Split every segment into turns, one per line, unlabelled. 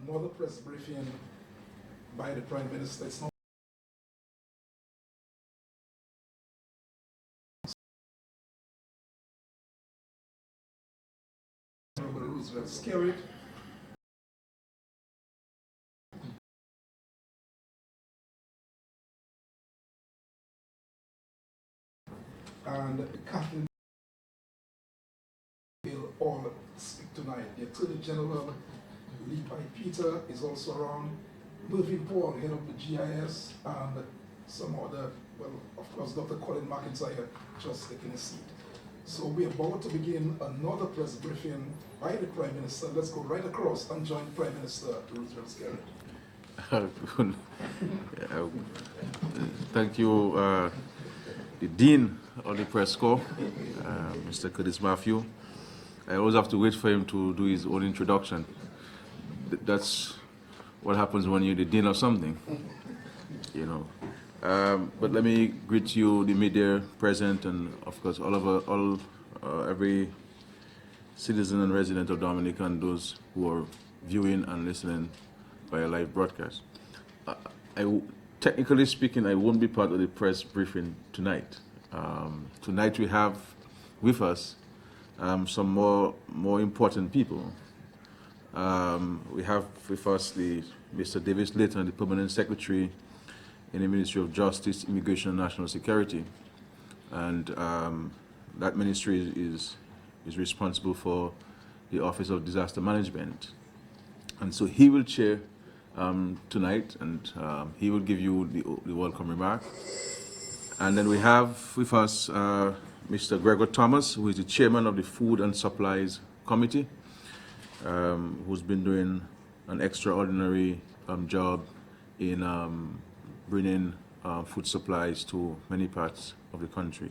another press briefing by the Prime Minister. It's not scary. And Captain will all speak tonight. The Attorney General, Lee Peter, is also around. Mervyn Paul, head of the GIS, and some other, well, of course, Dr. Colin McIntyre just taking a seat. So we're about to begin another press briefing by the Prime Minister. Let's go right across and join Prime Minister Roosevelt Skerritt.
Thank you, the Dean of the Press Corps, Mr. Curtis Matthew. I always have to wait for him to do his own introduction. That's what happens when you're the Dean of something, you know. But let me greet you, the media present, and of course every citizen and resident of Dominica and those who are viewing and listening via live broadcast. Technically speaking, I won't be part of the press briefing tonight. Tonight we have with us some more important people. We have with us Mr. Davis Layton, the Permanent Secretary in the Ministry of Justice, Immigration and National Security. And that ministry is responsible for the Office of Disaster Management. And so he will chair tonight, and he will give you the welcome remark. And then we have with us Mr. Gregor Thomas, who is the chairman of the Food and Supplies Committee, who's been doing an extraordinary job in bringing food supplies to many parts of the country.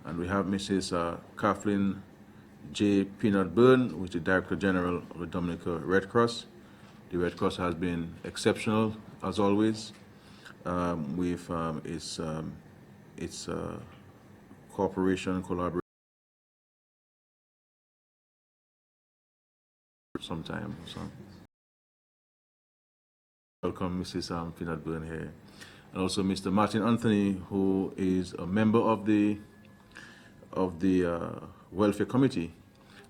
And we have Mrs. Kathleen J. Peanut Byrne, who is the Director General of the Dominica Red Cross. The Red Cross has been exceptional, as always, with its cooperation, collaboration. Sometime. So. Welcome, Mrs. Peanut Byrne here. And also Mr. Martin Anthony, who is a member of the Welfare Committee,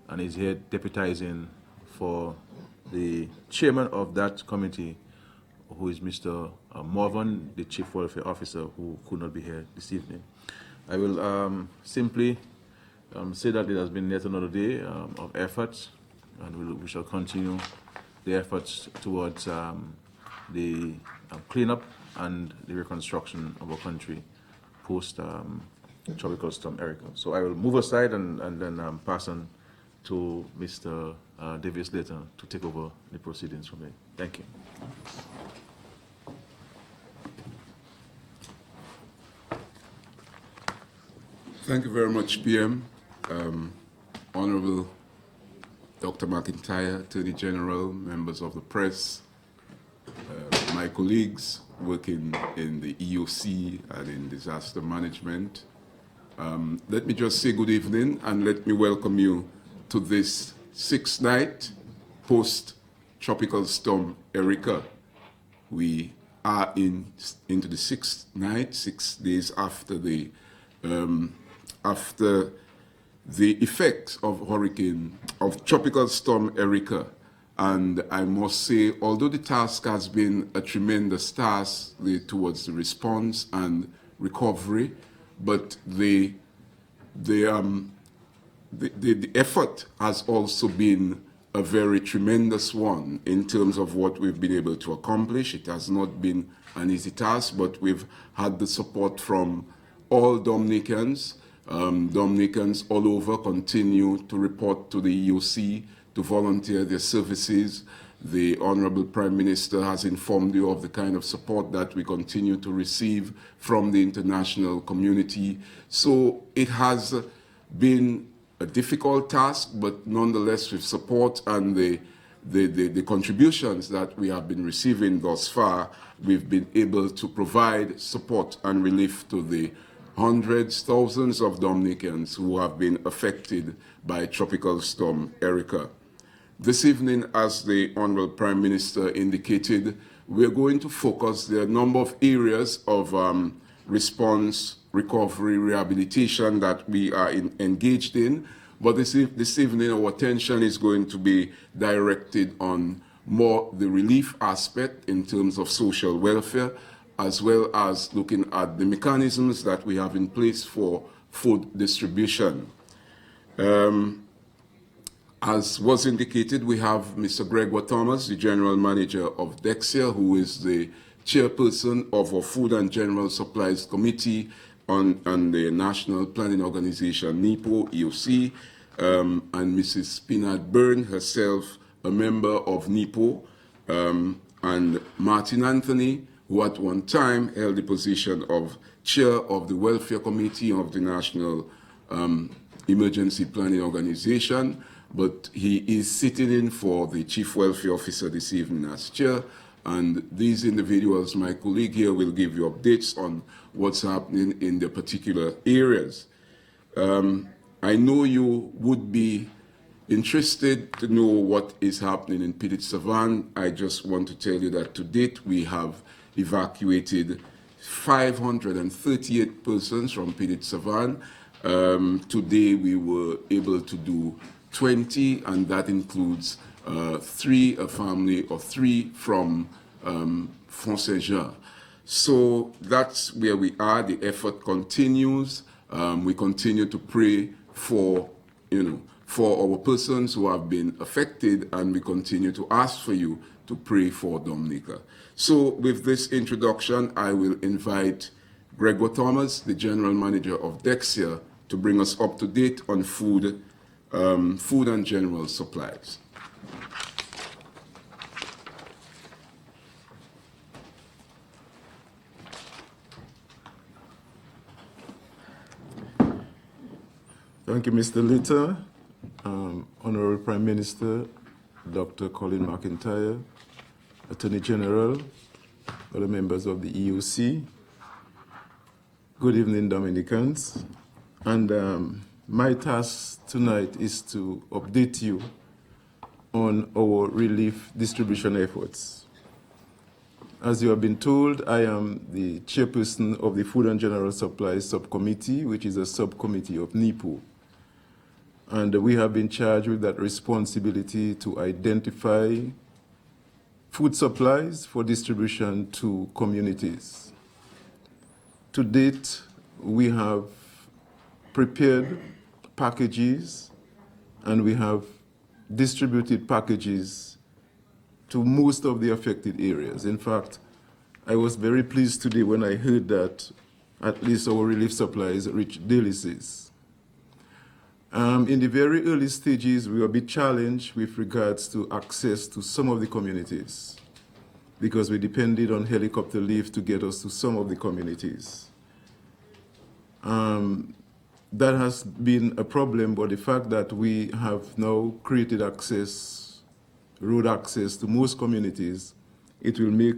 and is here deputizing for the chairman of that committee, who is Mr. Morvan, the Chief Welfare Officer, who could not be here this evening. I will simply say that it has been yet another day of efforts, and we shall continue the efforts towards the cleanup and the reconstruction of our country post Tropical Storm Erika. So I will move aside and then pass on to Mr. Davis Layton to take over the proceedings from me. Thank you.
Thank you very much, PM. Honorable Dr. McIntyre, Attorney General, members of the press, my colleagues working in the EOC and in disaster management. Let me just say good evening and let me welcome you to this sixth night post-Tropical Storm Erika. We are into the sixth night, 6 days after the effects of Tropical Storm Erika. And I must say, although the task has been a tremendous task towards the response and recovery, but the effort has also been a very tremendous one in terms of what we've been able to accomplish. It has not been an easy task, but we've had the support from all Dominicans. Dominicans all over continue to report to the EOC, to volunteer their services. The Honorable Prime Minister has informed you of the kind of support that we continue to receive from the international community. So it has been a difficult task, but nonetheless with support and the contributions that we have been receiving thus far, we've been able to provide support and relief to the hundreds, thousands of Dominicans who have been affected by Tropical Storm Erika. This evening, as the Honorable Prime Minister indicated, we're going to focus the number of areas of response, recovery, rehabilitation that we are engaged in. But this evening, our attention is going to be directed on more the relief aspect in terms of social welfare, as well as looking at the mechanisms that we have in place for food distribution. As was indicated, we have Mr. Gregor Thomas, the General Manager of Dexia, who is the chairperson of our Food and General Supplies Committee on the National Planning Organization, NEPO, EOC, and Mrs. Spinat Byrne, herself a member of NEPO, and Martin Anthony, who at one time held the position of chair of the Welfare Committee of the National Emergency Planning Organization, but he is sitting in for the Chief Welfare Officer this evening as chair. And these individuals, my colleague here, will give you updates on what's happening in the particular areas. I know you would be interested to know what is happening in Petit Savan. I just want to tell you that to date we have evacuated 538 persons from Petit Savan. Today we were able to do 20, and that includes a family of 3 from Font Saint-Jean. So that's where we are. The effort continues. We continue to pray for, for our persons who have been affected, and we continue to ask for you to pray for Dominica. So with this introduction, I will invite Gregor Thomas, the General Manager of Dexia, to bring us up to date on food and general supplies.
Thank you, Mr. Litter, Honorable Prime Minister, Dr. Colin McIntyre, Attorney General, other members of the EOC. Good evening, Dominicans. And my task tonight is to update you on our relief distribution efforts. As you have been told, I am the chairperson of the Food and General Supplies Subcommittee, which is a subcommittee of NEPO. And we have been charged with that responsibility to identify food supplies for distribution to communities. To date, we have prepared packages and we have distributed packages to most of the affected areas. In fact, I was very pleased today when I heard that at least our relief supplies reached Delices. In the very early stages, we were a bit challenged with regards to access to some of the communities because we depended on helicopter lift to get us to some of the communities. That has been a problem, but the fact that we have now created access, road access to most communities, it will make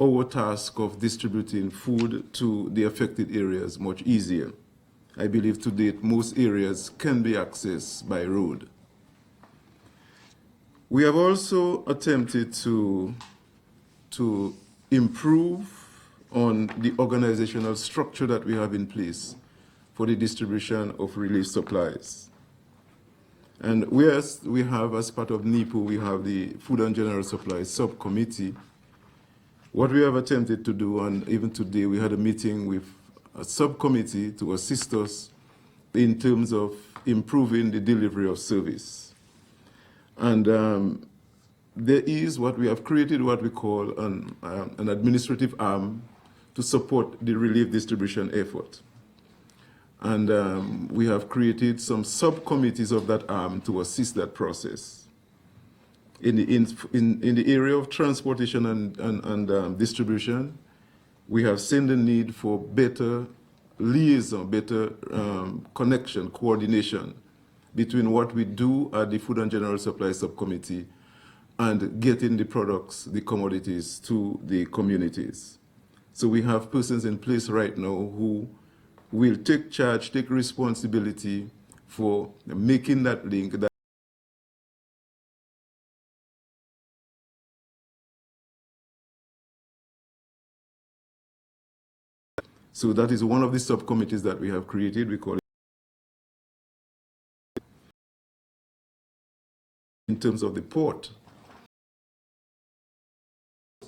our task of distributing food to the affected areas much easier. I believe to date most areas can be accessed by road. We have also attempted to improve on the organizational structure that we have in place for the distribution of relief supplies. And we have, as part of NEPO, we have the Food and General Supplies Subcommittee. What we have attempted to do, and even today we had a meeting with a subcommittee to assist us in terms of improving the delivery of service. And there is what we have created, what we call an administrative arm to support the relief distribution effort. And we have created some subcommittees of that arm to assist that process. In the area of transportation and distribution, we have seen the need for better liaison, better connection, coordination between what we do at the Food and General Supply Subcommittee and getting the products, the commodities to the communities. So we have persons in place right now who will take charge, take responsibility for making that link, So that is one of the subcommittees that we have created. We call it in terms of the port.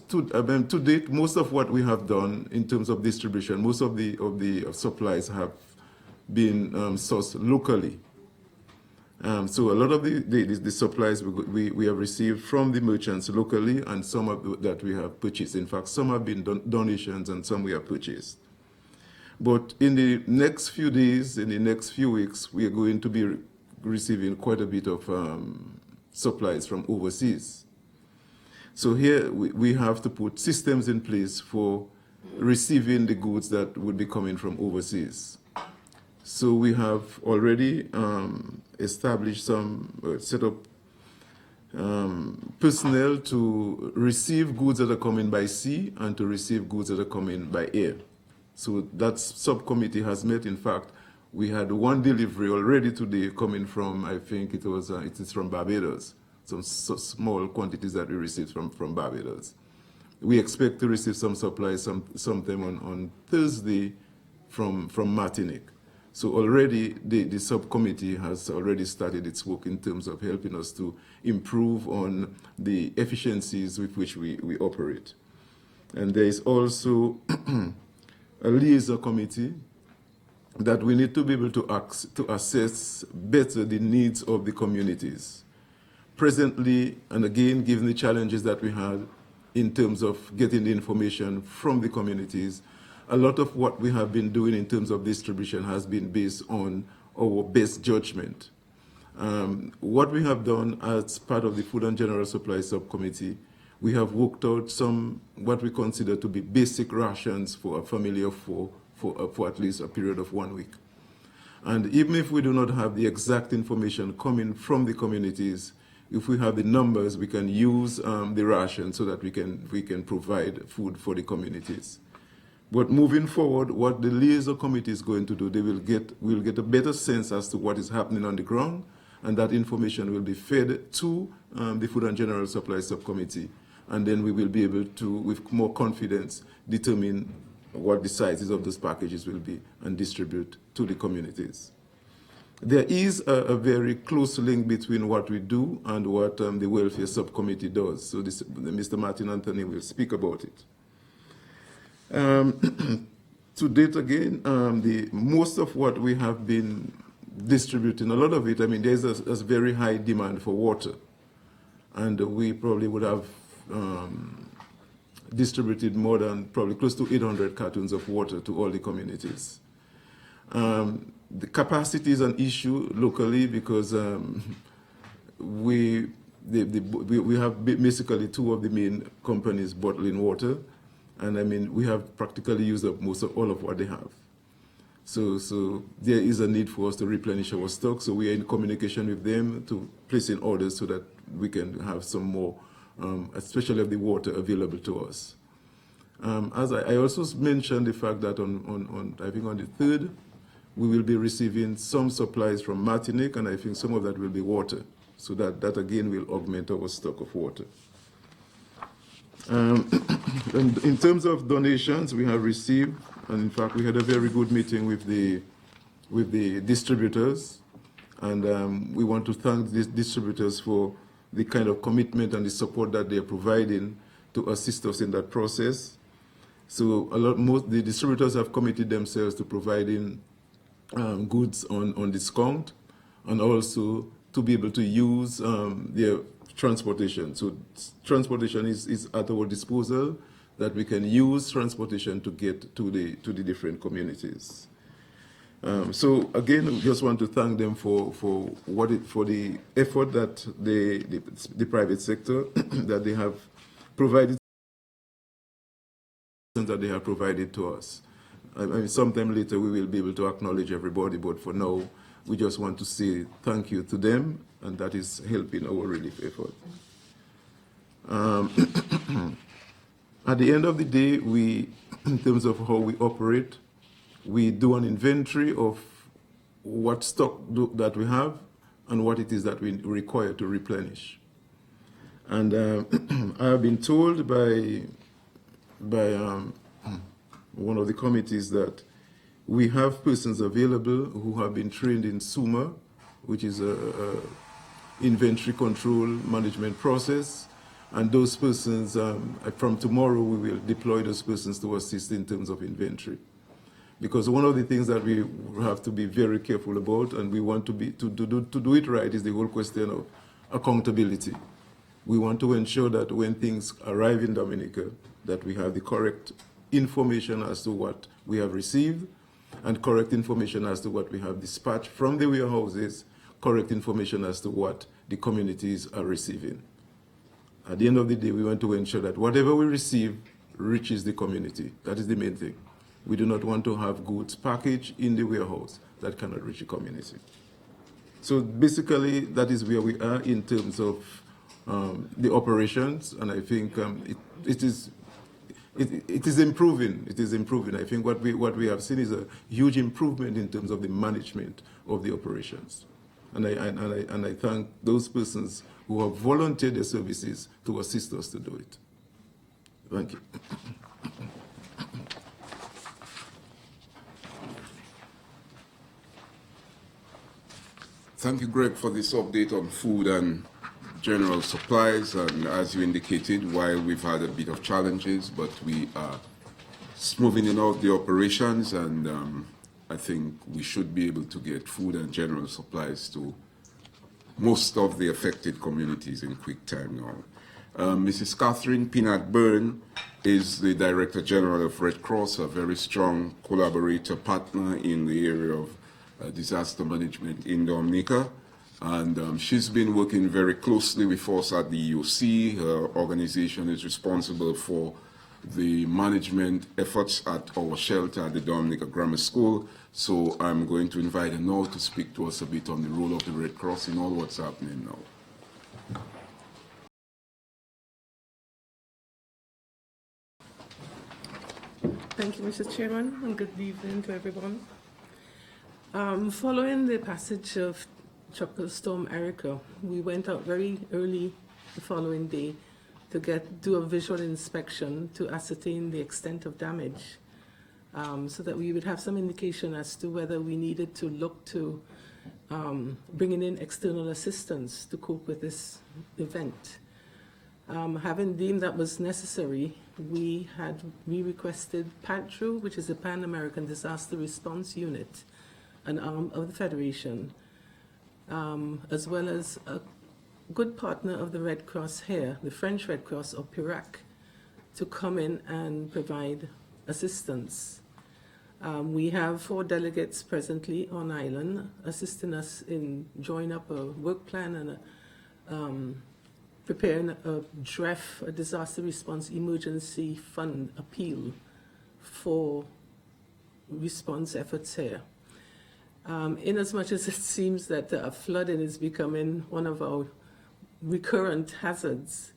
To date, most of what we have done in terms of distribution, most of the supplies have been sourced locally. So a lot of the supplies we have received from the merchants locally, and some of that we have purchased. In fact, some have been donations and some we have purchased. But in the next few days, in the next few weeks, we are going to be receiving quite a bit of supplies from overseas. So here we have to put systems in place for receiving the goods that would be coming from overseas. So we have already established set up personnel to receive goods that are coming by sea and to receive goods that are coming by air. So that subcommittee has met. In fact, we had one delivery already today coming from, I think it is from Barbados. Some small quantities that we received from Barbados. We expect to receive some supplies sometime on Thursday from Martinique. So already the subcommittee has already started its work in terms of helping us to improve on the efficiencies with which we operate. And there is also a liaison committee that we need to be able to assess better the needs of the communities. Presently, and again, given the challenges that we had in terms of getting the information from the communities, a lot of what we have been doing in terms of distribution has been based on our best judgment. What we have done as part of the Food and General Supply Subcommittee, we have worked out some what we consider to be basic rations for a family of four for at least a period of 1 week. And even if we do not have the exact information coming from the communities, if we have the numbers, we can use the ration so that we can provide food for the communities. But moving forward, what the liaison committee is going to do, we'll get a better sense as to what is happening on the ground, and that information will be fed to the Food and General Supply Subcommittee, and then we will be able to, with more confidence, determine what the sizes of those packages will be and distribute to the communities. There is a very close link between what we do and what the Welfare Subcommittee does. So Mr. Martin Anthony will speak about it. To date, again, most of what we have been distributing, a lot of it, I mean, there's a very high demand for water. And we probably would have distributed more than probably close to 800 cartons of water to all the communities. The capacity is an issue locally because we have basically two of the main companies bottling water, and I mean we have practically used up most of all of what they have. So there is a need for us to replenish our stock. So we are in communication with them to place in orders so that we can have some more, especially of the water available to us. As I also mentioned the fact that I think on the 3rd. We will be receiving some supplies from Martinique, and I think some of that will be water. So that again will augment our stock of water. And in terms of donations, we have received, and in fact we had a very good meeting with the distributors, and we want to thank the distributors for the kind of commitment and the support that they are providing to assist us in that process. So most the distributors have committed themselves to providing goods on discount, and also to be able to use their transportation. So transportation is at our disposal, that we can use transportation to get to the different communities. So again, we just want to thank them for the effort that the private sector that they have provided to us. I mean, sometime later we will be able to acknowledge everybody, but for now, we just want to say thank you to them, and that is helping our relief effort. At the end of the day, in terms of how we operate, we do an inventory of what stock that we have and what it is that we require to replenish. And I have been told by one of the committees that we have persons available who have been trained in SUMA, which is a inventory control management process. And those persons, from tomorrow, we will deploy those persons to assist in terms of inventory. Because one of the things that we have to be very careful about, and we want to do it right, is the whole question of accountability. We want to ensure that when things arrive in Dominica, that we have the correct information as to what we have received, and correct information as to what we have dispatched from the warehouses, correct information as to what the communities are receiving. At the end of the day, we want to ensure that whatever we receive reaches the community. That is the main thing. We do not want to have goods packaged in the warehouse that cannot reach the community. So basically, that is where we are in terms of the operations, and I think it is improving. It is improving. I think what we have seen is a huge improvement in terms of the management of the operations. And I thank those persons who have volunteered their services to assist us to do it. Thank you.
Thank you, Greg, for this update on food and general supplies. And as you indicated, while we've had a bit of challenges, but we are smoothing out the operations, and I think we should be able to get food and general supplies to most of the affected communities in quick time now. Mrs. Catherine Pinat-Byrne is the Director General of Red Cross, a very strong collaborator partner in the area of disaster management in Dominica. And she's been working very closely with us at the EOC. Her organization is responsible for the management efforts at our shelter at the Dominica Grammar School. So I'm going to invite her now to speak to us a bit on the role of the Red Cross in all what's happening now.
Thank you, Mr. Chairman, and good evening to everyone. Following the passage of Tropical Storm Erika, we went out very early the following day to do a visual inspection to ascertain the extent of damage, so that we would have some indication as to whether we needed to look to bringing in external assistance to cope with this event. Having deemed that was necessary, we requested PADRU, which is the Pan American Disaster Response Unit, an arm of the Federation, as well as a good partner of the Red Cross here, the French Red Cross of Pirac, to come in and provide assistance. We have 4 delegates presently on island assisting us in drawing up a work plan and preparing a draft, a disaster response emergency fund appeal for response efforts here. In as much as it seems that flooding is becoming one of our recurrent hazards,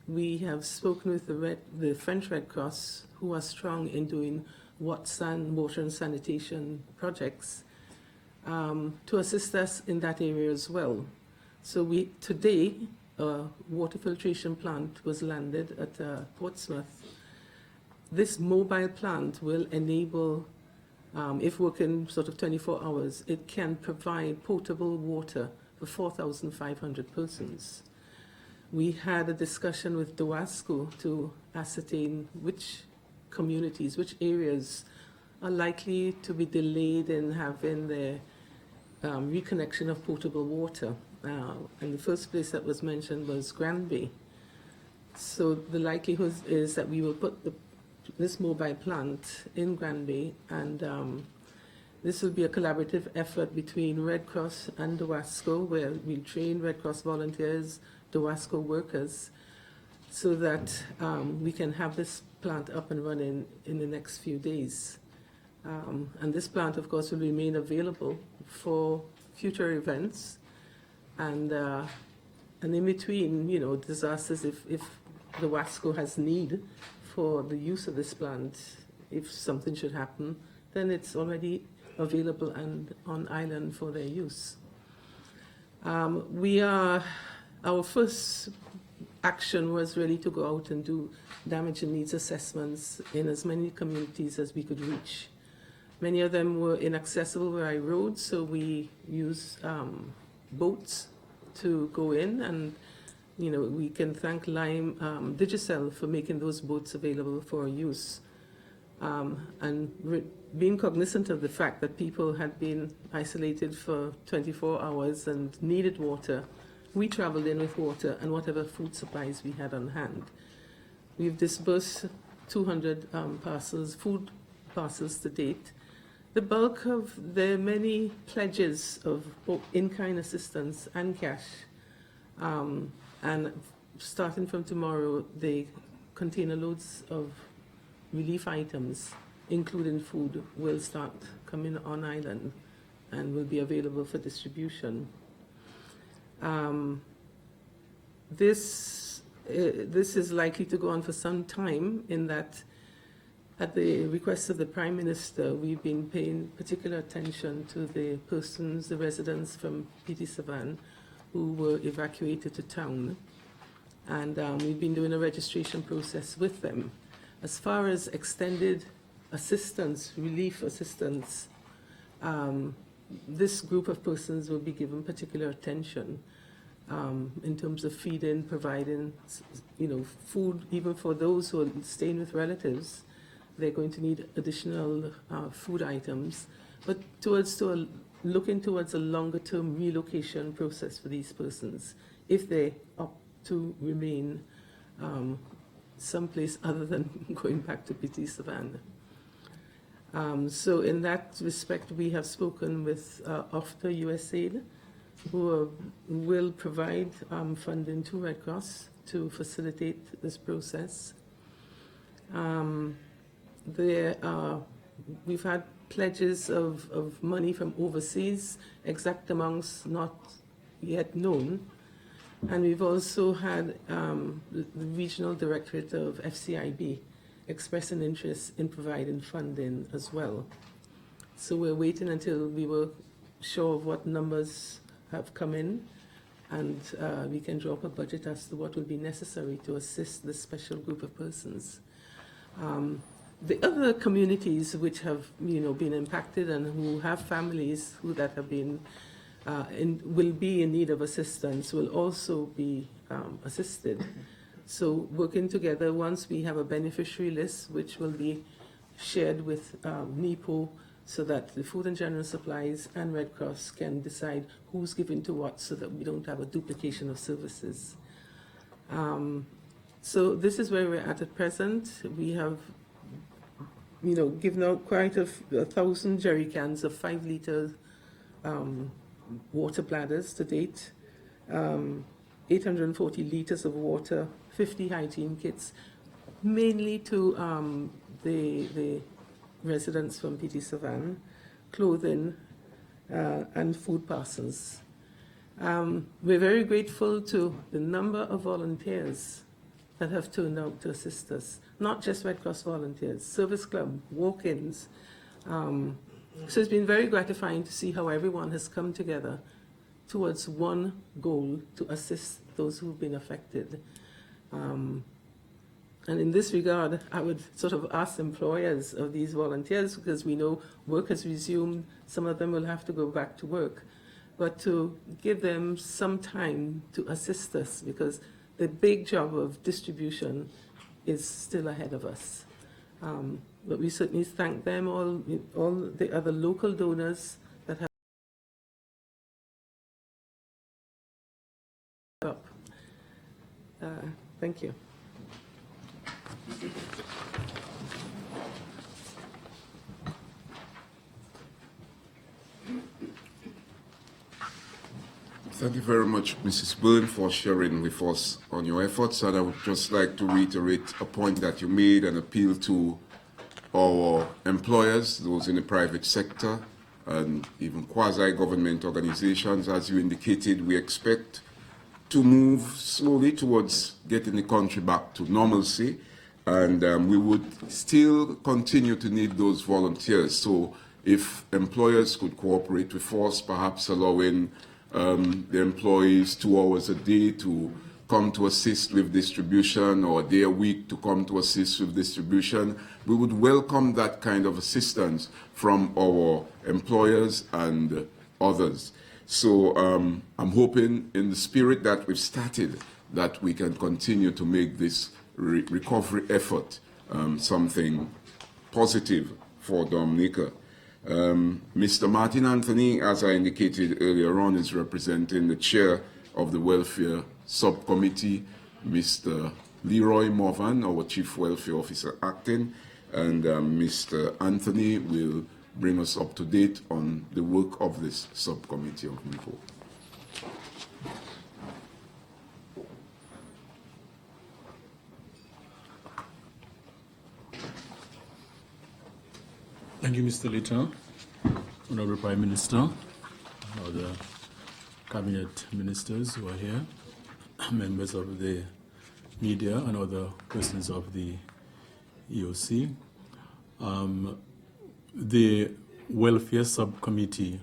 we have spoken with the French Red Cross, who are strong in doing water and sanitation projects, to assist us in that area as well. So today, a water filtration plant was landed at Portsmouth. This mobile plant will enable, if working sort of 24 hours, it can provide potable water for 4,500 persons. We had a discussion with DOASCO to ascertain which communities, which areas are likely to be delayed in having their reconnection of potable water. And the first place that was mentioned was Granby. So the likelihood is that we will put this mobile plant in Granby, and this will be a collaborative effort between Red Cross and DOASCO, where we'll train Red Cross volunteers, DOASCO workers, so that we can have this plant up and running in the next few days. And this plant, of course, will remain available for future events, and in between, disasters, if DOASCO has need for the use of this plant, if something should happen, then it's already available and on island for their use. Our first action was really to go out and do damage and needs assessments in as many communities as we could reach. Many of them were inaccessible by road, so we used boats to go in, and we can thank Lime Digicel for making those boats available for use. And being cognizant of the fact that people had been isolated for 24 hours and needed water, we traveled in with water and whatever food supplies we had on hand. We've disbursed 200 food parcels to date. The bulk of the many pledges of both in-kind assistance and cash, and starting from tomorrow, the container loads of relief items, including food, will start coming on island and will be available for distribution. This is likely to go on for some time, in that at the request of the Prime Minister, we've been paying particular attention to the persons, the residents from Petit Savan who were evacuated to town. And we've been doing a registration process with them. As far as extended assistance, relief assistance, this group of persons will be given particular attention in terms of feeding, providing, food, even for those who are staying with relatives. They're going to need additional food items, but looking towards a longer-term relocation process for these persons, if they opt to remain someplace other than going back to Petit Savan. So in that respect, we have spoken with OFTA USAID, who will provide funding to Red Cross to facilitate this process. We've had pledges of money from overseas, exact amounts not yet known. And we've also had the Regional Directorate of FCIB express an interest in providing funding as well. So we're waiting until we were sure of what numbers have come in, and we can draw up a budget as to what will be necessary to assist this special group of persons. The other communities which have been impacted and who have families that have been will be in need of assistance will also be assisted. So working together, once we have a beneficiary list, which will be shared with NEPO, so that the Food and General Supplies and Red Cross can decide who's given to what, so that we don't have a duplication of services. So this is where we're at present. We have given out quite 1,000 jerry cans of 5-liter water bladders to date, 840 liters of water, 50 hygiene kits, mainly to the residents from Petit Savan, clothing, and food parcels. We're very grateful to the number of volunteers that have turned out to assist us, not just Red Cross volunteers, service club, walk-ins. So it's been very gratifying to see how everyone has come together towards one goal: to assist those who've been affected. And in this regard, I would sort of ask employers of these volunteers, because we know work has resumed, some of them will have to go back to work, but to give them some time to assist us, because the big job of distribution is still ahead of us. But we certainly thank them, all the other local donors that have up. Thank you.
Thank you very much, Mrs. Byrne, for sharing with us on your efforts. And I would just like to reiterate a point that you made and appeal to our employers, those in the private sector, and even quasi-government organizations. As you indicated, we expect to move slowly towards getting the country back to normalcy, and we would still continue to need those volunteers. So if employers could cooperate with us, perhaps allowing the employees 2 hours a day to come to assist with distribution, or a day a week to come to assist with distribution. We would welcome that kind of assistance from our employers and others. So I'm hoping, in the spirit that we've started, that we can continue to make this recovery effort something positive for Dominica. Mr. Martin Anthony, as I indicated earlier on, is representing the chair of the Welfare Subcommittee, Mr. Leroy Morvan, our Chief Welfare Officer acting, and Mr. Anthony will bring us up to date on the work of this subcommittee of report.
Thank you, Mr. Little, Honorable Prime Minister, other cabinet ministers who are here, members of the media and other persons of the EOC. The Welfare Subcommittee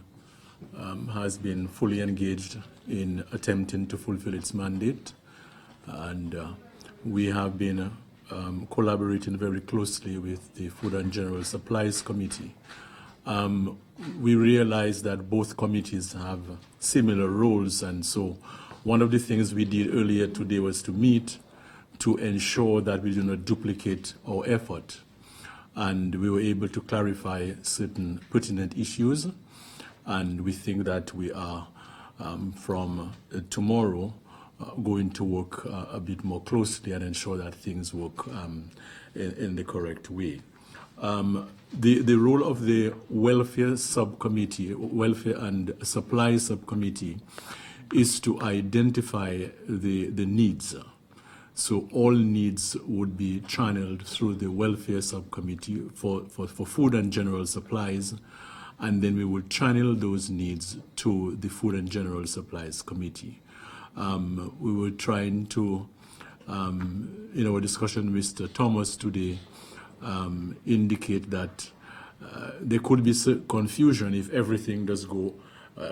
has been fully engaged in attempting to fulfill its mandate, and we have been collaborating very closely with the Food and General Supplies Committee. We realize that both committees have similar roles, and so one of the things we did earlier today was to meet to ensure that we do not duplicate our effort. And we were able to clarify certain pertinent issues, and we think that we are, from tomorrow, going to work a bit more closely and ensure that things work in the correct way. The role of the Welfare Subcommittee, Welfare and Supply Subcommittee, is to identify the needs. So all needs would be channeled through the Welfare Subcommittee for food and general supplies, and then we will channel those needs to the Food and General Supplies Committee. We were trying to, in our discussion with Mr. Thomas today, indicate that there could be confusion if everything does go,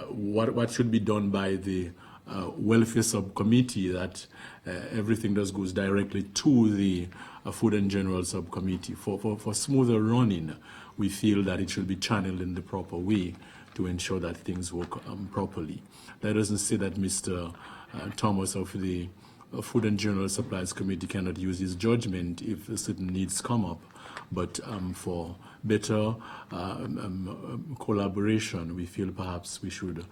what should be done by the Welfare Subcommittee, that everything goes directly to the Food and General Subcommittee. For smoother running, we feel that it should be channeled in the proper way to ensure that things work properly. That doesn't say that Mr. Thomas of the Food and General Supplies Committee cannot use his judgment if certain needs come up, but for better collaboration, we feel perhaps we should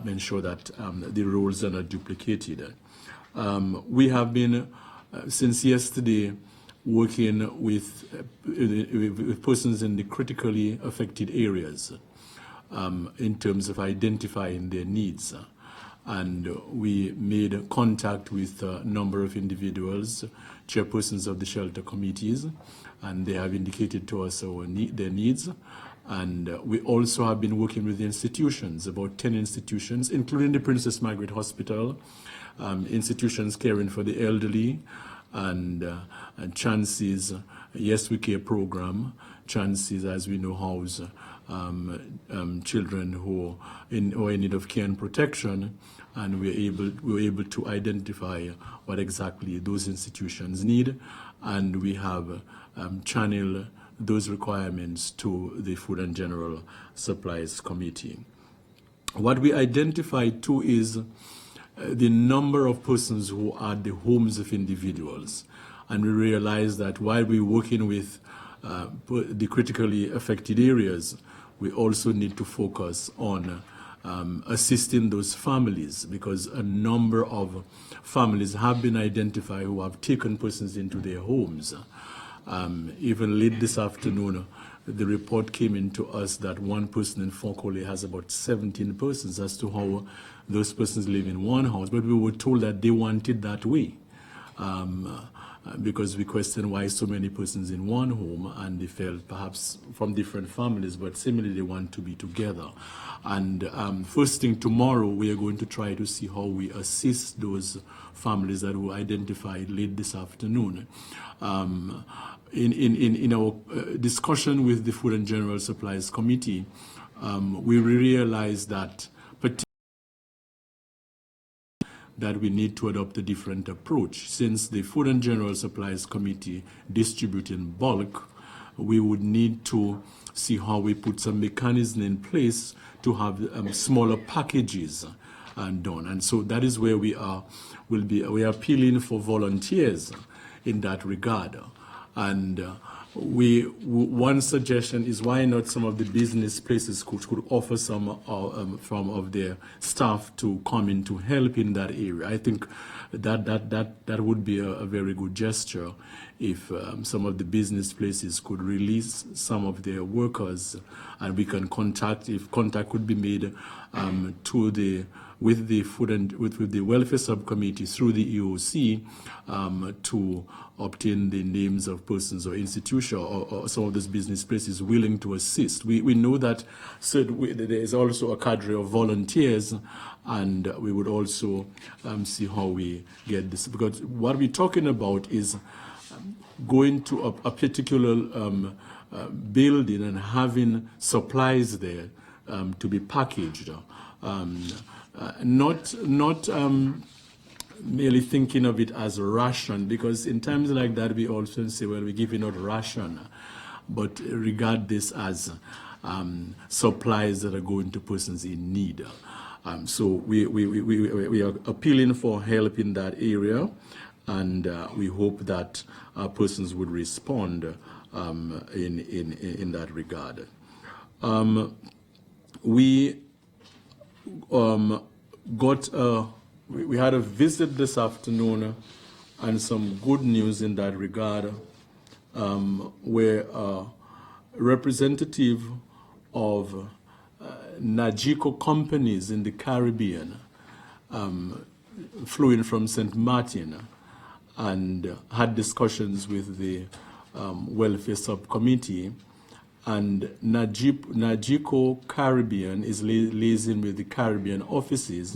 ensure that the roles are not duplicated. We have been, since yesterday, working with persons in the critically affected areas in terms of identifying their needs. And we made contact with a number of individuals, chairpersons of the shelter committees, and they have indicated to us their needs. And we also have been working with the institutions, about 10 institutions, including the Princess Margaret Hospital, institutions caring for the elderly, and Chances Yes We Care program. Chances, as we know, house children who are in need of care and protection, and we were able to identify what exactly those institutions need, and we have channeled those requirements to the Food and General Supplies Committee. What we identified too is the number of persons who are at the homes of individuals, and we realized that while we're working with the critically affected areas, we also need to focus on assisting those families, because a number of families have been identified who have taken persons into their homes. Even late this afternoon, the report came into us that one person in Fokole has about 17 persons, as to how those persons live in one house, but we were told that they want it that way. Because we questioned why so many persons in one home, and they felt perhaps from different families, but similarly they want to be together. And first thing tomorrow, we are going to try to see how we assist those families that were identified late this afternoon. In our discussion with the Food and General Supplies Committee, we realized that that we need to adopt a different approach. Since the Food and General Supplies Committee distribute in bulk, we would need to see how we put some mechanism in place to have smaller packages done. And so that is where we are appealing for volunteers in that regard. And one suggestion is, why not some of the business places could offer some of their staff to come in to help in that area. I think that would be a very good gesture if some of the business places could release some of their workers, and we can contact could be made with the welfare subcommittee through the EOC to obtain the names of persons or institutions or some of those business places willing to assist. We know that there is also a cadre of volunteers, and we would also see how we get this, because what we're talking about is going to a particular building and having supplies there to be packaged. Not merely thinking of it as a ration, because in times like that we also say, well, we're giving out ration, but regard this as supplies that are going to persons in need. So we are appealing for help in that area, and we hope that persons would respond in that regard. We had a visit this afternoon, and some good news in that regard, where a representative of Najiko companies in the Caribbean flew in from St. Martin and had discussions with the welfare subcommittee. And Najiko Caribbean is liaising with the Caribbean offices,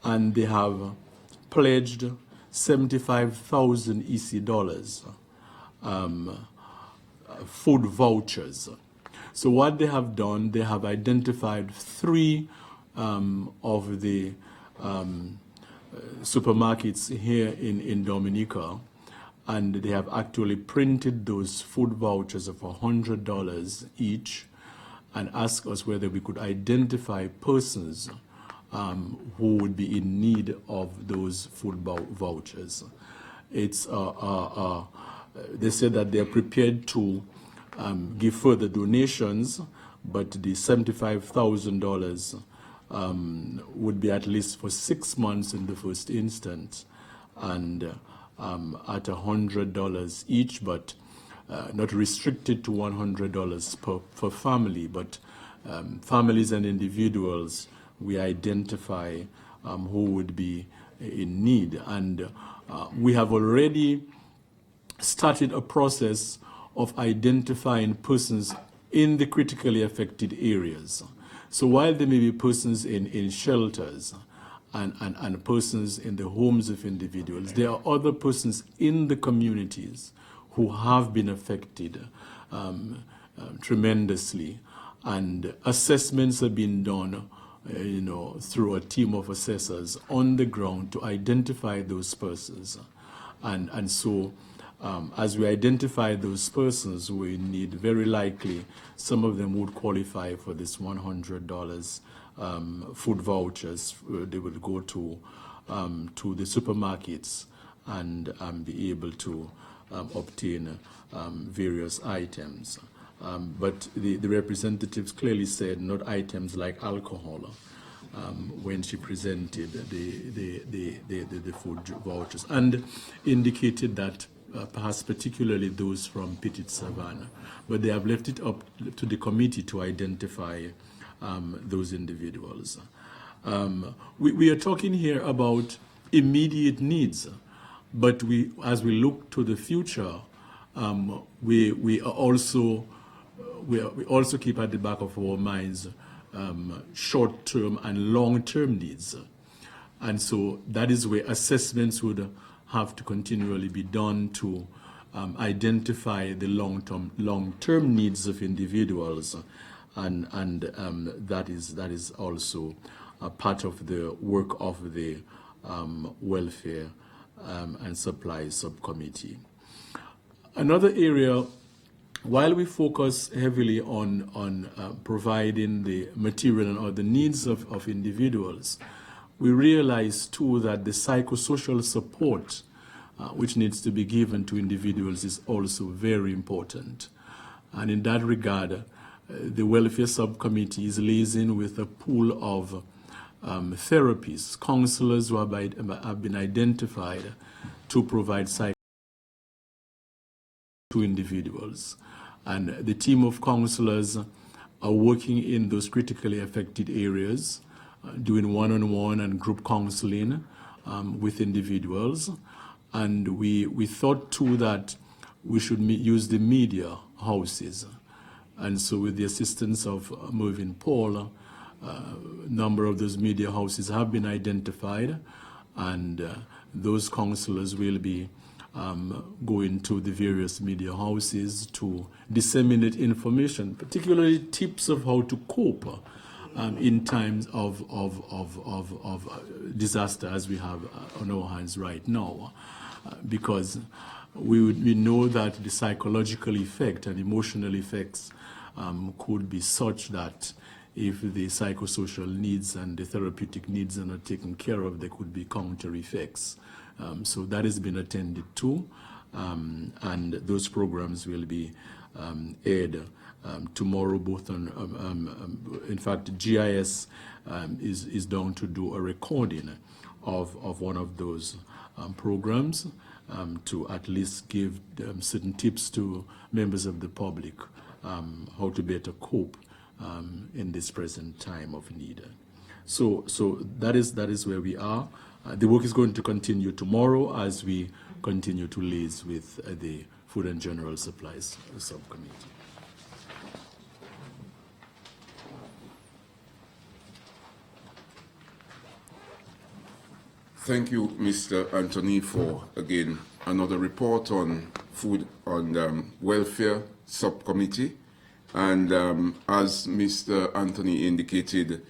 and they have pledged 75,000 EC dollars food vouchers. So what they have done, they have identified 3 of the supermarkets here in Dominica, and they have actually printed those food vouchers of $100 each, and asked us whether we could identify persons who would be in need of those food vouchers. It's they said that they're prepared to give further donations, but the $75,000 would be at least for 6 months in the first instance, and at $100 each, but not restricted to $100 per family, but families and individuals we identify who would be in need. And we have already started a process of identifying persons in the critically affected areas. So while there may be persons in shelters and persons in the homes of individuals, there are other persons in the communities who have been affected tremendously, and assessments have been done through a team of assessors on the ground to identify those persons. And so as we identify those persons we need, very likely some of them would qualify for this $100 food vouchers. They would go to the supermarkets and be able to obtain various items. But the representatives clearly said not items like alcohol when she presented the food vouchers, and indicated that perhaps particularly those from Petit Savannah. But they have left it up to the committee to identify those individuals. We are talking here about immediate needs, but as we look to the future, we also keep at the back of our minds short-term and long-term needs. And so that is where assessments would have to continually be done to identify the long-term needs of individuals, and that is also a part of the work of the Welfare and Supply Subcommittee. Another area, while we focus heavily on providing the material or the needs of individuals, we realize too that the psychosocial support which needs to be given to individuals is also very important. And in that regard, the Welfare Subcommittee is liaising with a pool of therapists, counselors who have been identified to provide psych to individuals. And the team of counselors are working in those critically affected areas, doing one-on-one and group counseling with individuals. And we thought too that we should use the media houses. And so with the assistance of Moving Paul, a number of those media houses have been identified, and those counselors will be going to the various media houses to disseminate information, particularly tips of how to cope in times of disaster as we have on our hands right now. Because we know that the psychological effect and emotional effects could be such that if the psychosocial needs and the therapeutic needs are not taken care of, there could be counter effects. So that has been attended to, and those programs will be aired tomorrow, both on, in fact, GIS is down to do a recording of one of those programs to at least give certain tips to members of the public how to better cope in this present time of need. So that is where we are. The work is going to continue tomorrow as we continue to liaise with the Food and General Supplies Subcommittee.
Thank you, Mr. Anthony, for, again, another report on Food and Welfare Subcommittee. And as Mr. Anthony indicated,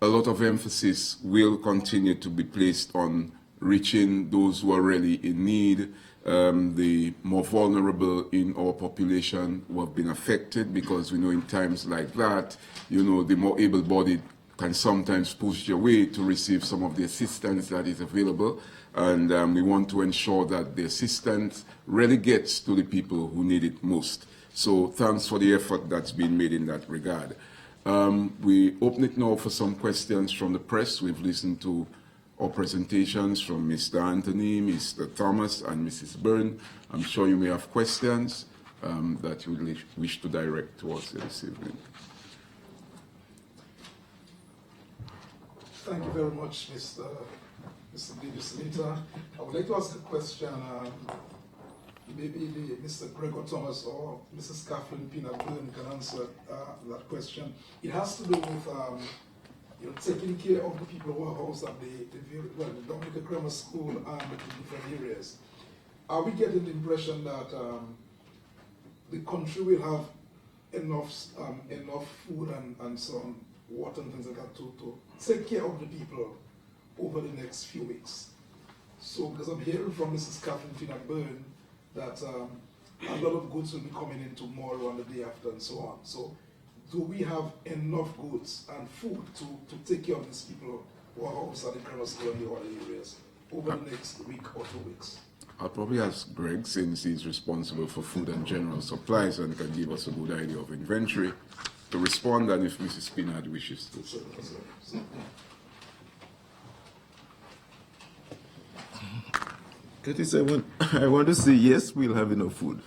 a lot of emphasis will continue to be placed on reaching those who are really in need, the more vulnerable in our population who have been affected, because we know in times like that, you know, the more able-bodied can sometimes push your way to receive some of the assistance that is available. And we want to ensure that the assistance really gets to the people who need it most. So thanks for the effort that's been made in that regard. We open it now for some questions from the press. We've listened to our presentations from Mr. Anthony, Mr. Thomas, and Mrs. Byrne. I'm sure you may have questions that you would wish to direct to us this evening.
Thank you very much, Mr. Legislator. I would like to ask a question. Maybe Mr. Gregor Thomas or Mrs. Kathleen Peanut-Byrne can answer that question. It has to do with you know, taking care of the people who are housed at the Dominica Grammar School and the different areas. Are we getting the impression that the country will have enough food and some water and things like that to take care of the people over the next few weeks? So, because I'm hearing from Mrs. Kathleen Peanut-Byrne that a lot of goods will be coming in tomorrow and the day after and so on. So do we have enough goods and food to take care of these people who are housed at the grammar school and the other areas over the next week or 2 weeks?
I'll probably ask Greg, since he's responsible for food and general supplies and can give us a good idea of inventory, to respond, and if Mrs. Spinard wishes to.
Curtis, I want to say yes, we'll have enough food.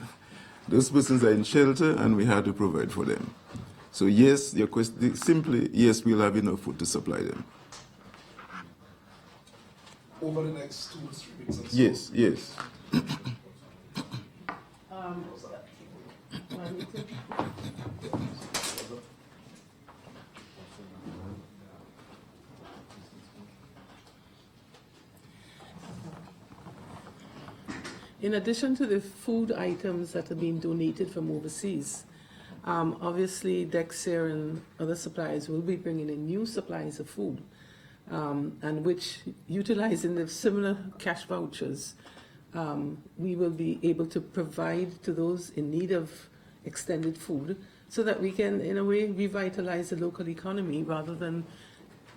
Those persons are in shelter and we have to provide for them. So yes, your question, simply, yes, we'll have enough food to supply them.
Over the next 2 or 3 weeks? And so
Yes, yes.
In addition to the food items that are being donated from overseas, obviously Dexter and other suppliers will be bringing in new supplies of food. and which, utilizing the similar cash vouchers, we will be able to provide to those in need of extended food so that we can, in a way, revitalize the local economy rather than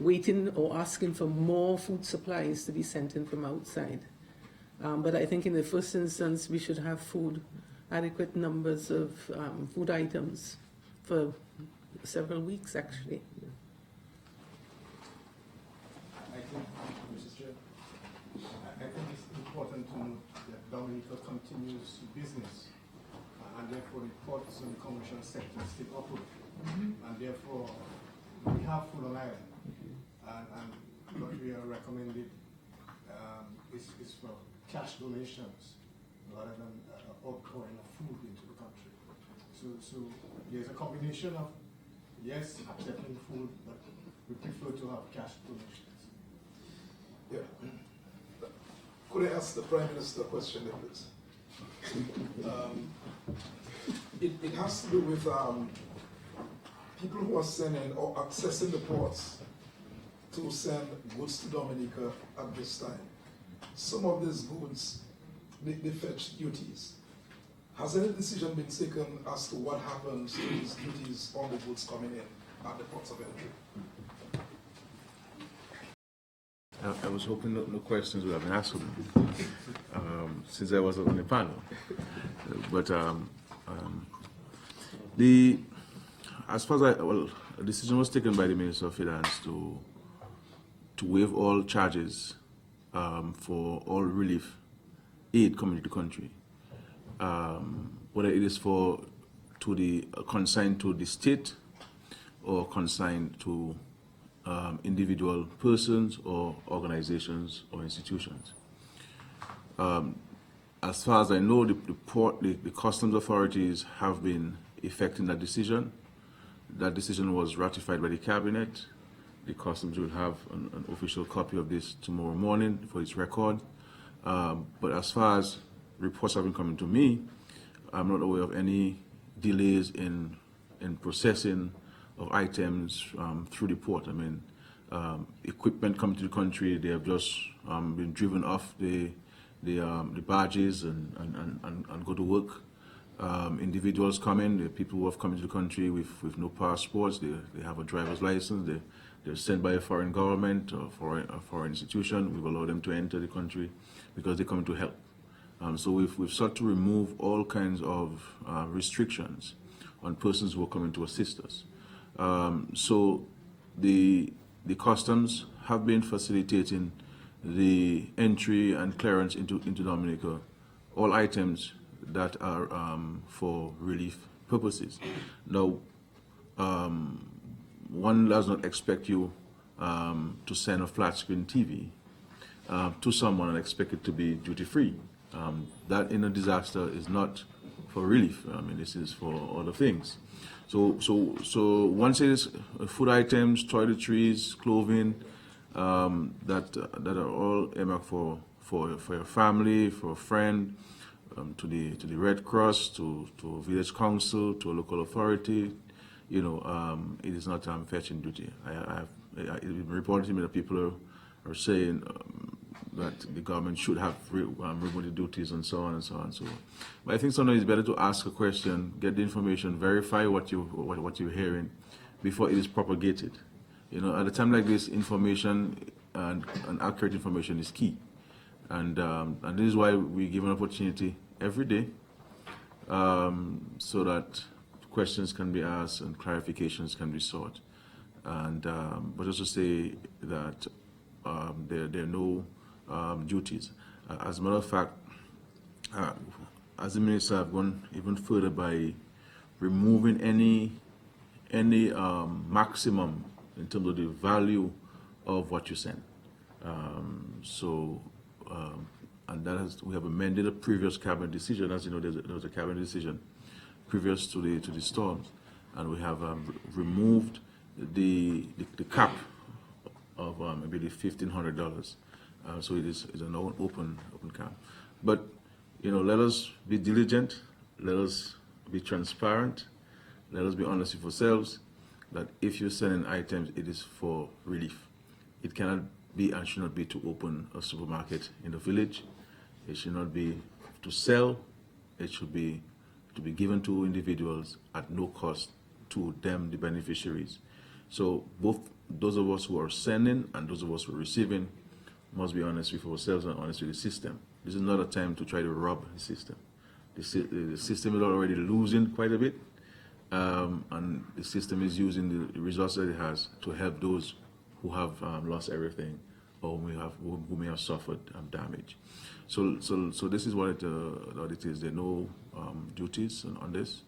waiting or asking for more food supplies to be sent in from outside. But I think in the first instance, we should have adequate numbers of food items for several weeks, actually.
I think, Mrs. Chair, I think it's important to note that Dominica continues business, and therefore the ports and the commercial sector still operate. And therefore, we have food on island. And what we are recommended is for cash donations rather than outpouring of food into the country. So there's a combination of, yes, accepting food, but we prefer to have cash donations.
Yeah. Could I ask the Prime Minister a question, please? It has to do with people who are sending or accessing the ports to send goods to Dominica at this time. Some of these goods, they fetch duties. Has any decision been taken as to what happens to these duties on the goods coming in at the ports of entry?
I was hoping no questions would have been asked of me, since I was on the panel. But as far as a decision was taken by the Minister of Finance to waive all charges for all relief aid coming to the country, whether it is consigned to the state or consigned to individual persons or organizations or institutions. As far as I know, the customs authorities have been effecting that decision. That decision was ratified by the cabinet. The customs will have an official copy of this tomorrow morning for its record. But as far as reports have been coming to me, I'm not aware of any delays in processing of items through the port. I mean, equipment coming to the country, they have just been driven off the barges and go to work. Individuals coming, the people who have come into the country with no passports, they have a driver's license, they're sent by a foreign government or a foreign institution. We've allowed them to enter the country because they come to help. So we've sought to remove all kinds of restrictions on persons who are coming to assist us. So the customs have been facilitating the entry and clearance into Dominica, all items that are for relief purposes. Now, one does not expect you to send a flat screen TV to someone and expect it to be duty free. That in a disaster is not for relief. I mean, this is for other things. So once it is food items, toiletries, clothing, that are all earmarked for your family, for a friend, to the Red Cross, to village council, to a local authority, it is not fetching duty. It's been reported to me that people are saying that the government should have removed the duties and so on and so on. So, but I think sometimes it's better to ask a question, get the information, verify what you're hearing before it is propagated. At a time like this, information and accurate information is key, and this is why we give an opportunity every day, so that questions can be asked and clarifications can be sought. And but just to say that there are no duties. As a matter of fact, as the minister, I've gone even further by removing any maximum in terms of the value of what you send. And we have amended a previous cabinet decision. As you know, there was a cabinet decision previous to the storms, and we have removed the cap of maybe the $1,500. So it is an open cap. But let us be diligent. Let us be transparent. Let us be honest with ourselves that if you're selling items, it is for relief. it cannot be and should not be to open a supermarket in the village. It should not be to sell. It should be to be given to individuals at no cost to them, the beneficiaries. So both those of us who are sending and those of us who are receiving must be honest with ourselves and honest with the system. This is not a time to try to rob the system. The system is already losing quite a bit, and the system is using the resources that it has to help those who have lost everything or who may have suffered damage. So this is what it is. There are no duties on this,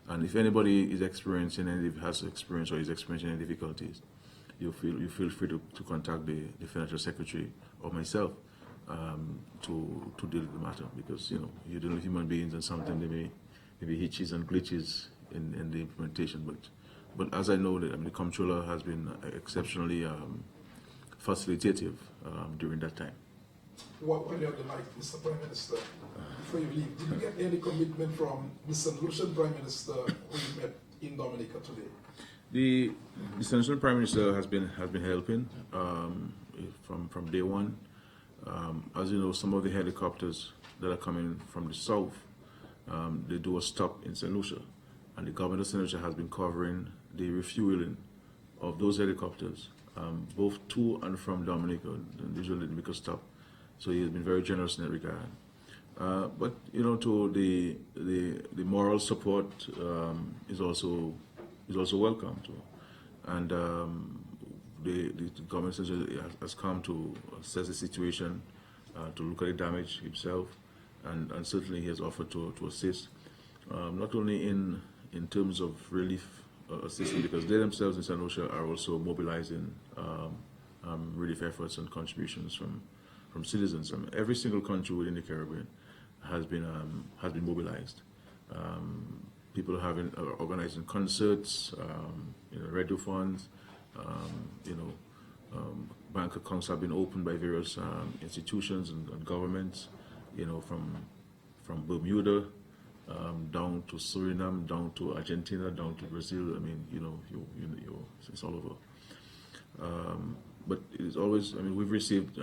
and if anybody is experiencing has experience or is experiencing any difficulties, you feel free to contact the financial secretary or myself to deal with the matter, because you're dealing with human beings and sometimes there may be hitches and glitches in the implementation. But as I know, the comptroller has been exceptionally facilitative during that time.
While you're on the mic, Mr. Prime Minister, before you leave, did you get any commitment from the St. Lucian Prime Minister who you met in Dominica today?
The St. Lucian Prime Minister has been helping from day one. As you know, some of the helicopters that are coming from the south, they do a stop in St. Lucia, and the government of St. Lucia has been covering the refueling of those helicopters, both to and from Dominica, and usually they make a stop. So he has been very generous in that regard. But to the moral support is also welcome too, and the government has come to assess the situation, to look at the damage himself, and certainly he has offered to assist, not only in terms of relief assistance, because they themselves in St. Lucia are also mobilizing relief efforts and contributions from citizens from every single country within the Caribbean has been mobilized. People are organizing concerts, radio funds, bank accounts have been opened by various institutions and governments, from Bermuda down to Suriname, down to Argentina, down to Brazil. I mean, it's all over. But it's always, we've received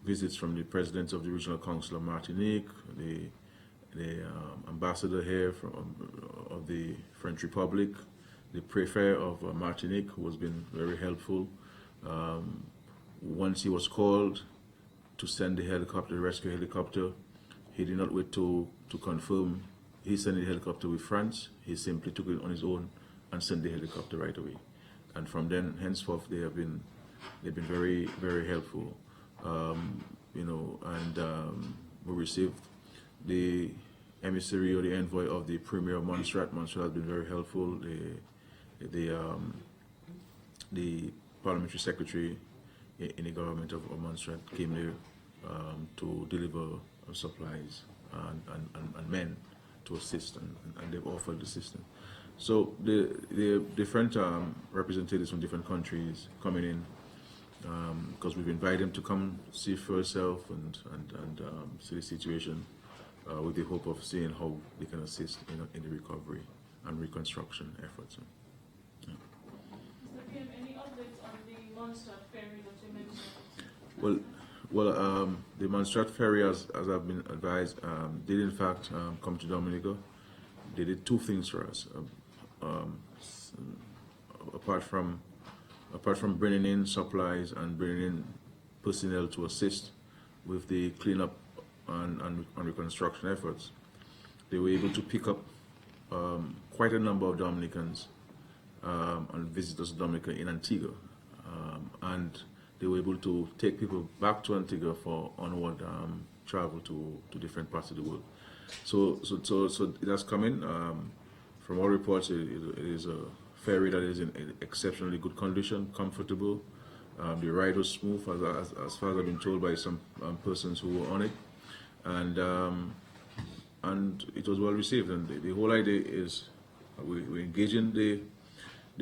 visits from the president of the Regional Council of Martinique, the ambassador here of the French Republic, the prefect of Martinique, who has been very helpful. Once he was called to send the rescue helicopter, he did not wait to confirm. He sent the helicopter with France. He simply took it on his own and sent the helicopter right away. And from then, henceforth, they've been very, very helpful. We received the emissary or the envoy of the Premier of Montserrat. Montserrat has been very helpful. The parliamentary secretary in the government of Montserrat came there to deliver supplies and men to assist, and they've offered assistance. So the different representatives from different countries coming in, because we've invited them to come see for themselves and see the situation, with the hope of seeing how they can assist in the recovery and reconstruction efforts.
Mr. PM, any updates on the Montserrat ferry that you mentioned?
Well, the Montserrat ferry, as I've been advised, did in fact come to Dominica. They did two things for us. Apart from bringing in supplies and bringing in personnel to assist with the cleanup and reconstruction efforts, they were able to pick up quite a number of Dominicans and visitors to Dominica in Antigua, and they were able to take people back to Antigua for onward travel to different parts of the world. So it has come in. From all reports, it is a ferry that is in exceptionally good condition, comfortable. The ride was smooth, as far as I've been told by some persons who were on it, and it was well received. And the whole idea is we're engaging the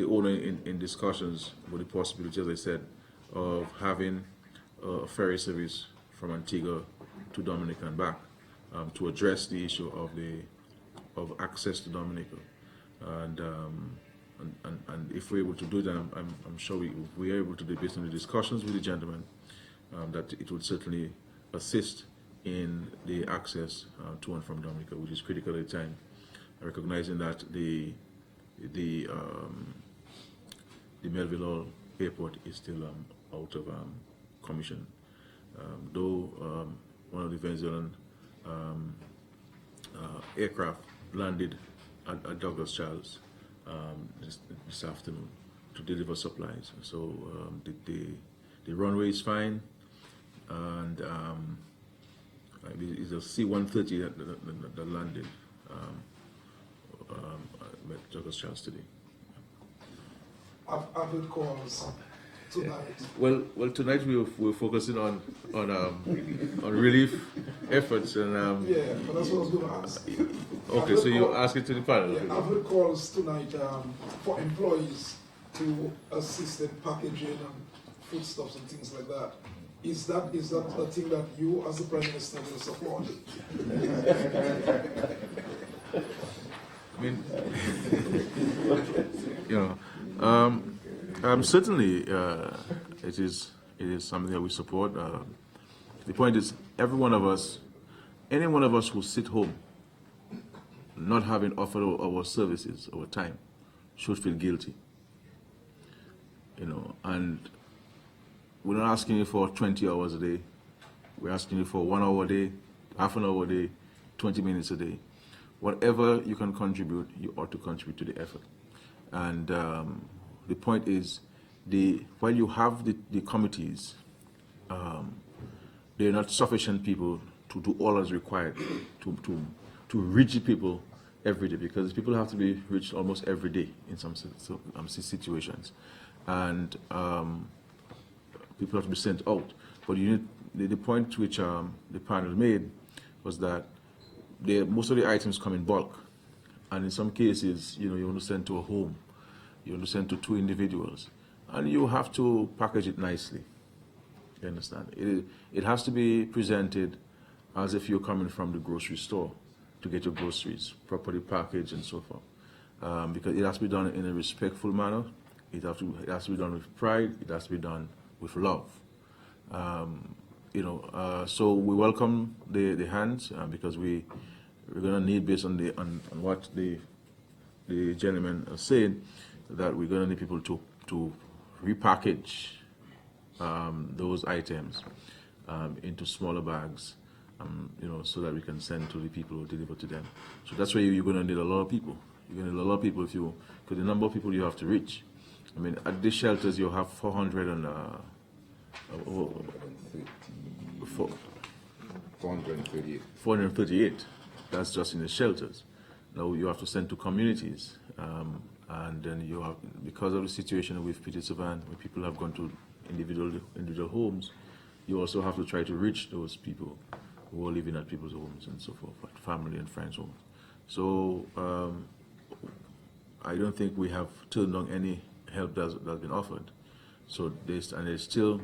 owner in discussions with the possibility, as I said, of having a ferry service from Antigua to Dominica and back, to address the issue of access to Dominica, and and if we're able to do that, I'm sure we are able to do based on the discussions with the gentleman, that it would certainly assist in the access to and from Dominica, which is critical at the time, recognizing that the Melville Airport is still out of commission. Though one of the Venezuelan aircraft landed at Douglas Charles this afternoon to deliver supplies. So the runway is fine, and it's a C-130 that landed at Douglas Charles today.
I've heard calls tonight.
Well, tonight we're focusing on relief efforts and
Yeah, but that's what I was going to ask.
okay, so you ask it to the panel.
Yeah, I've heard calls tonight for employees to assist in packaging and foodstuffs and things like that. Is that a thing that you, as the Prime Minister, will support?
I mean, you know, certainly it is something that we support. The point is, every one of us, any one of us who sit home, not having offered our services, our time, should feel guilty. You know, and we're not asking you for 20 hours a day. We're asking you for 1 hour a day, half an hour a day, 20 minutes a day. Whatever you can contribute, you ought to contribute to the effort. And the point is, while you have the committees, there are not sufficient people to do all that's required to reach the people every day, because people have to be reached almost every day in some situations. And people have to be sent out. But the point which the panel made was that most of the items come in bulk, and in some cases, you want to send to a home, you want to send to 2 individuals, and you have to package it nicely. You understand? It has to be presented as if you're coming from the grocery store to get your groceries, properly packaged and so forth, because it has to be done in a respectful manner. It has to be done with pride. It has to be done with love. So we welcome the hands because we're going to need, based on what the gentleman is saying, that we're going to need people to repackage those items into smaller bags, so that we can send to the people who deliver to them. So that's why you're going to need a lot of people. You're going to need a lot of people because the number of people you have to reach. I mean, at these shelters you have 438. That's just in the shelters. Now you have to send to communities, and then you have, because of the situation with Petit Savan, where people have gone to individual homes, you also have to try to reach those people who are living at people's homes and so forth, at family and friends' homes. So I don't think we have turned down any help that's been offered. So there's still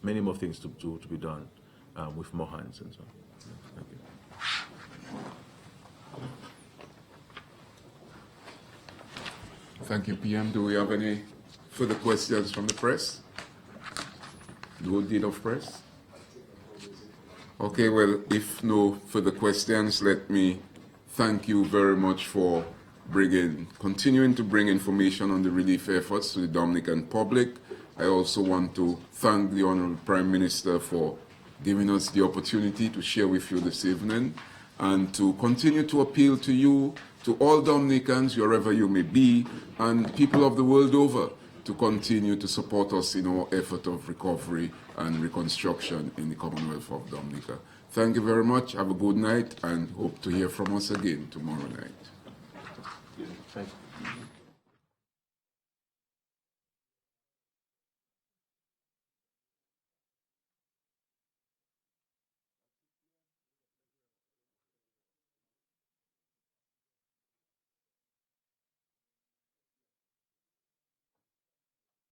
many more things to be done with more hands and so on. Thank you.
Thank you, PM. Do we have any further questions from the press? No deed of press? Okay, well, if no further questions, let me thank you very much for continuing to bring information on the relief efforts to the Dominican public. I also want to thank the Honorable Prime Minister for giving us the opportunity to share with you this evening, and to continue to appeal to you, to all Dominicans, wherever you may be, and people of the world over, to continue to support us in our effort of recovery and reconstruction in the Commonwealth of Dominica. Thank you very much. Have a good night, and hope to hear from us again tomorrow night.
Thank you.